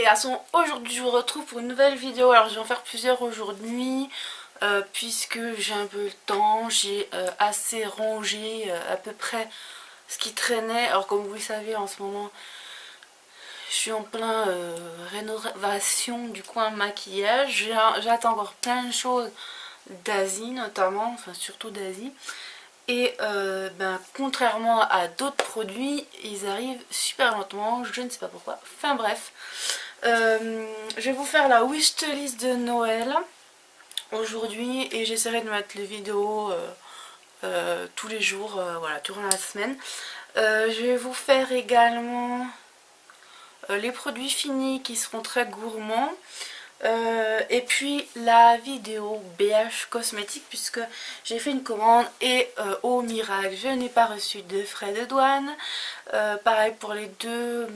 garçons, aujourd'hui je vous retrouve pour une nouvelle vidéo. Alors je vais en faire plusieurs aujourd'hui puisque j'ai un peu le temps, j'ai assez rangé à peu près ce qui traînait. Alors comme vous le savez en ce moment je suis en plein rénovation du coin maquillage. J'attends encore plein de choses d'Asie notamment, enfin surtout d'Asie. Et contrairement à d'autres produits, ils arrivent super lentement, je ne sais pas pourquoi. Enfin bref, je vais vous faire la wishlist de Noël aujourd'hui et j'essaierai de mettre les vidéos tous les jours, voilà, durant la semaine. Je vais vous faire également les produits finis qui seront très gourmands. Et puis la vidéo BH cosmétique puisque j'ai fait une commande et au miracle je n'ai pas reçu de frais de douane. Pareil pour les deux,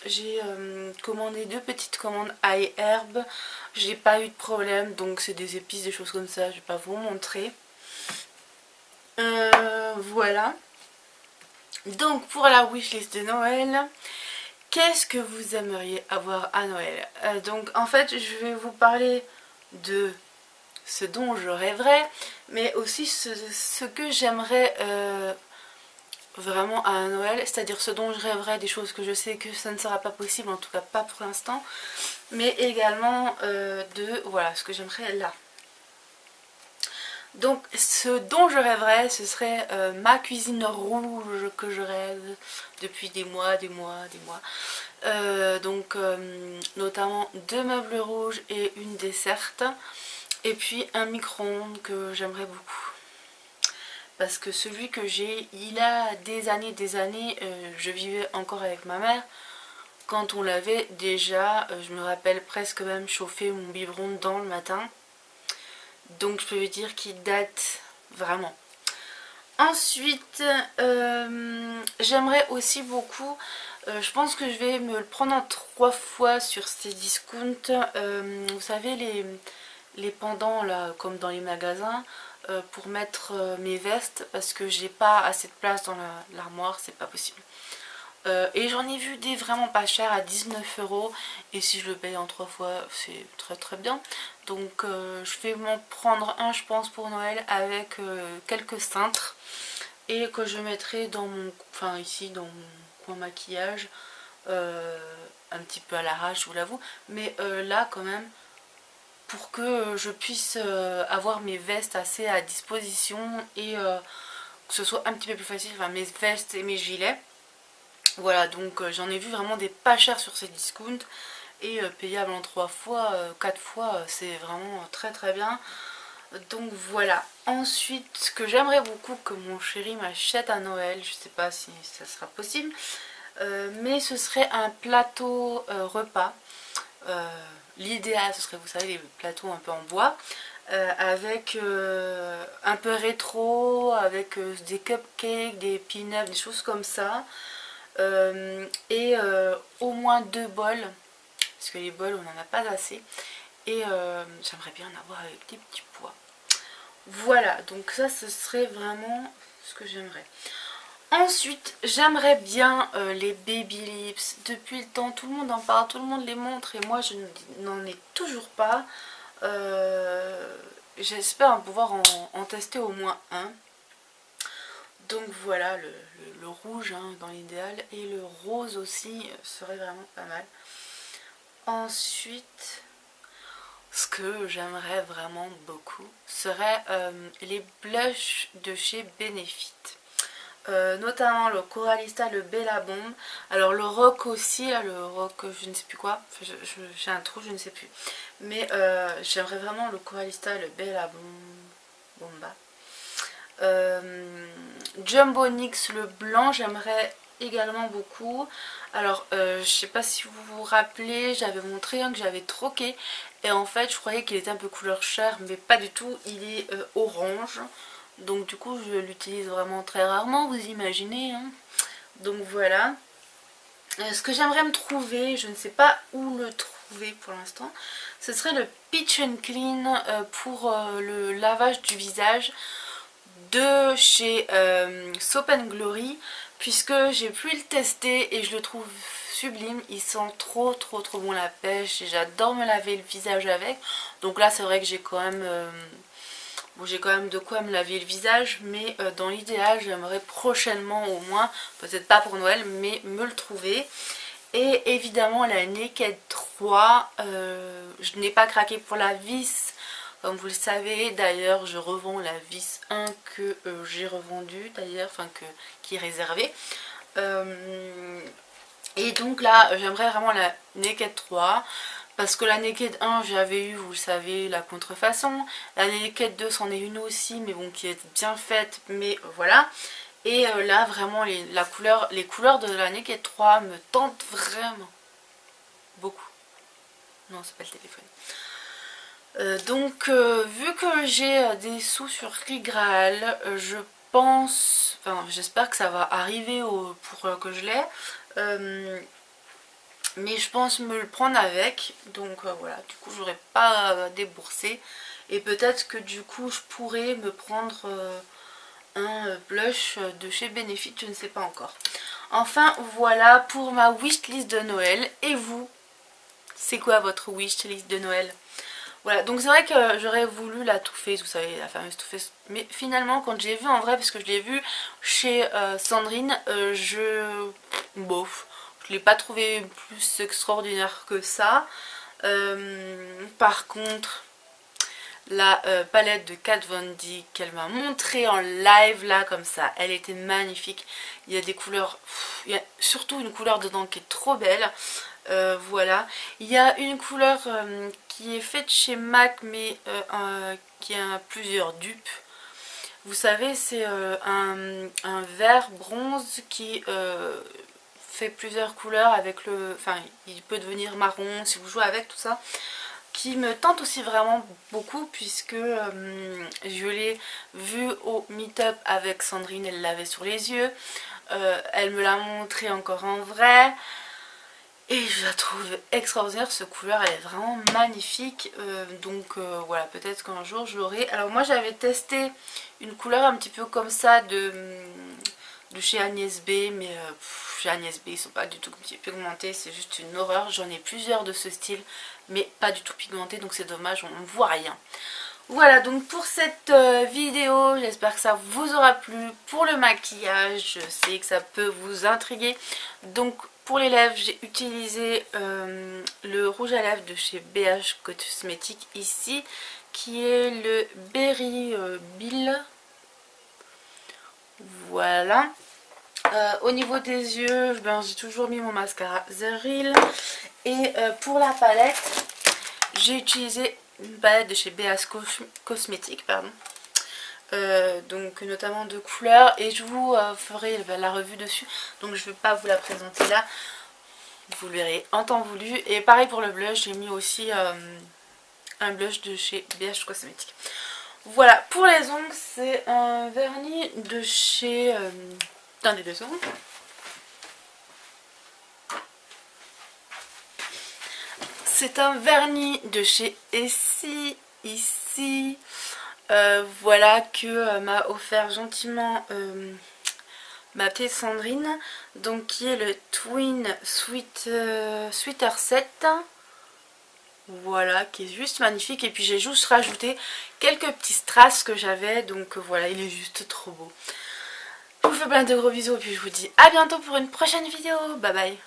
j'ai commandé deux petites commandes ail herbe, j'ai pas eu de problème, donc c'est des épices, des choses comme ça, je vais pas vous montrer. Voilà, donc pour la wishlist de Noël, qu'est-ce que vous aimeriez avoir à Noël? Donc en fait je vais vous parler de ce dont je rêverais, mais aussi ce que j'aimerais vraiment à Noël, c'est-à-dire ce dont je rêverais, des choses que je sais que ça ne sera pas possible, en tout cas pas pour l'instant, mais également voilà, ce que j'aimerais là. Donc ce dont je rêverais, ce serait ma cuisine rouge que je rêve depuis des mois, notamment deux meubles rouges et une desserte, et puis un micro-ondes que j'aimerais beaucoup. Parce que celui que j'ai, il a des années, je vivais encore avec ma mère. Quand on l'avait déjà, je me rappelle presque même chauffer mon biberon dedans le matin. Donc je peux vous dire qu'il date vraiment. Ensuite, j'aimerais aussi beaucoup, je pense que je vais me le prendre en 3 fois sur ces discounts. Vous savez les pendants là, comme dans les magasins, pour mettre mes vestes, parce que j'ai pas assez de place dans l'armoire, c'est pas possible. Et j'en ai vu des vraiment pas chers à 19 €, et si je le paye en 3 fois c'est très très bien. Donc je vais m'en prendre un je pense pour Noël avec quelques cintres, et que je mettrai dans mon, enfin ici dans mon coin maquillage, un petit peu à l'arrache je vous l'avoue, mais là quand même, pour que je puisse avoir mes vestes assez à disposition et que ce soit un petit peu plus facile, enfin mes vestes et mes gilets. Voilà, donc j'en ai vu vraiment des pas chers sur ces discounts, et payable en 3 fois, 4 fois, c'est vraiment très très bien. Donc voilà. Ensuite, ce que j'aimerais beaucoup que mon chéri m'achète à Noël, je sais pas si ça sera possible, mais ce serait un plateau repas. L'idéal ce serait, vous savez, les plateaux un peu en bois, avec un peu rétro, avec des cupcakes, des pin-ups, des choses comme ça. Et au moins 2 bols, parce que les bols on n'en a pas assez, et j'aimerais bien en avoir avec des petits pois. Voilà, donc ça ce serait vraiment ce que j'aimerais. Ensuite j'aimerais bien les baby lips. Depuis le temps tout le monde en parle, tout le monde les montre, et moi je n'en ai toujours pas. J'espère pouvoir en tester au moins un. Donc voilà, le rouge hein, dans l'idéal, et le rose aussi serait vraiment pas mal. Ensuite, ce que j'aimerais vraiment beaucoup serait les blushs de chez Benefit. Notamment le Coralista, le Bella Bomb. Alors le Rock aussi, là, le Rock je ne sais plus quoi, enfin, j'ai un trou, je ne sais plus. Mais j'aimerais vraiment le Coralista, le Bella Bomba. Jumbo NYX le blanc, j'aimerais également beaucoup. Alors je sais pas si vous vous rappelez, j'avais montré un que j'avais troqué, et en fait je croyais qu'il était un peu couleur chair, mais pas du tout, il est orange, donc du coup je l'utilise vraiment très rarement, vous imaginez hein. Donc voilà. Ce que j'aimerais me trouver, je ne sais pas où le trouver pour l'instant, ce serait le Peach and Clean pour le lavage du visage de chez Soap & Glory, puisque j'ai pu le tester et je le trouve sublime. Il sent trop bon la pêche et j'adore me laver le visage avec. Donc là c'est vrai que j'ai quand même bon, j'ai quand même de quoi me laver le visage, mais dans l'idéal j'aimerais prochainement au moins, peut-être pas pour Noël, mais me le trouver. Et évidemment la Naked 3, je n'ai pas craqué pour la vis, comme vous le savez. D'ailleurs je revends la vis 1 que j'ai revendue d'ailleurs, enfin qui est réservée. Et donc là j'aimerais vraiment la Naked 3. Parce que la Naked 1 j'avais eu, vous le savez, la contrefaçon. La Naked 2 c'en est une aussi, mais bon, qui est bien faite, mais voilà. Et là vraiment les couleurs de la Naked 3 me tentent vraiment beaucoup. Non, c'est pas le téléphone. Donc vu que j'ai des sous sur Rigraal, je pense, enfin j'espère que ça va arriver pour que je l'ai. Mais je pense me le prendre avec. Donc voilà, du coup j'aurais pas déboursé. Et peut-être que du coup je pourrais me prendre un blush de chez Benefit, je ne sais pas encore. Enfin voilà pour ma wishlist de Noël. Et vous, c'est quoi votre wishlist de Noël? Voilà, donc c'est vrai que j'aurais voulu la Too Faced, vous savez, la fameuse Too Faced. Mais finalement quand j'ai vu en vrai, parce que je l'ai vu chez Sandrine, bof. Je ne l'ai pas trouvé plus extraordinaire que ça. Par contre, la palette de Kat Von D qu'elle m'a montrée en live là comme ça, elle était magnifique. Il y a des couleurs, il y a surtout une couleur dedans qui est trop belle. Voilà, il y a une couleur qui est faite chez MAC mais qui a plusieurs dupes. Vous savez, c'est un vert bronze qui fait plusieurs couleurs avec le... Enfin, il peut devenir marron si vous jouez avec tout ça. Qui me tente aussi vraiment beaucoup puisque je l'ai vu au meet-up avec Sandrine, elle l'avait sur les yeux. Elle me l'a montré encore en vrai. Et je la trouve extraordinaire, cette couleur, elle est vraiment magnifique. Donc voilà, peut-être qu'un jour je l'aurai. Alors moi j'avais testé une couleur un petit peu comme ça de chez Agnès B, mais chez Agnès B ils sont pas du tout pigmentés, c'est juste une horreur. J'en ai plusieurs de ce style, mais pas du tout pigmentés, donc c'est dommage, on ne voit rien. Voilà donc pour cette vidéo, j'espère que ça vous aura plu. Pour le maquillage, je sais que ça peut vous intriguer. Donc pour les lèvres, j'ai utilisé le rouge à lèvres de chez BH Cosmetics ici, qui est le Berry Bill. Voilà. Au niveau des yeux, ben, j'ai toujours mis mon mascara Zeril. Et pour la palette, j'ai utilisé une palette de chez BH Cosmetics, pardon. Donc notamment de couleurs, et je vous ferai la revue dessus, donc je ne vais pas vous la présenter là, vous le verrez en temps voulu. Et pareil pour le blush, j'ai mis aussi un blush de chez BH Cosmetics. Voilà, pour les ongles, c'est un vernis de chez... attendez 2 secondes. C'est un vernis de chez Essie, ici. Voilà que m'a offert gentiment ma petite Sandrine, donc qui est le Twin Sweater Set. Voilà, qui est juste magnifique. Et puis j'ai juste rajouté quelques petits strass que j'avais, donc voilà, il est juste trop beau. Je vous fais plein de gros bisous et puis je vous dis à bientôt pour une prochaine vidéo. Bye bye.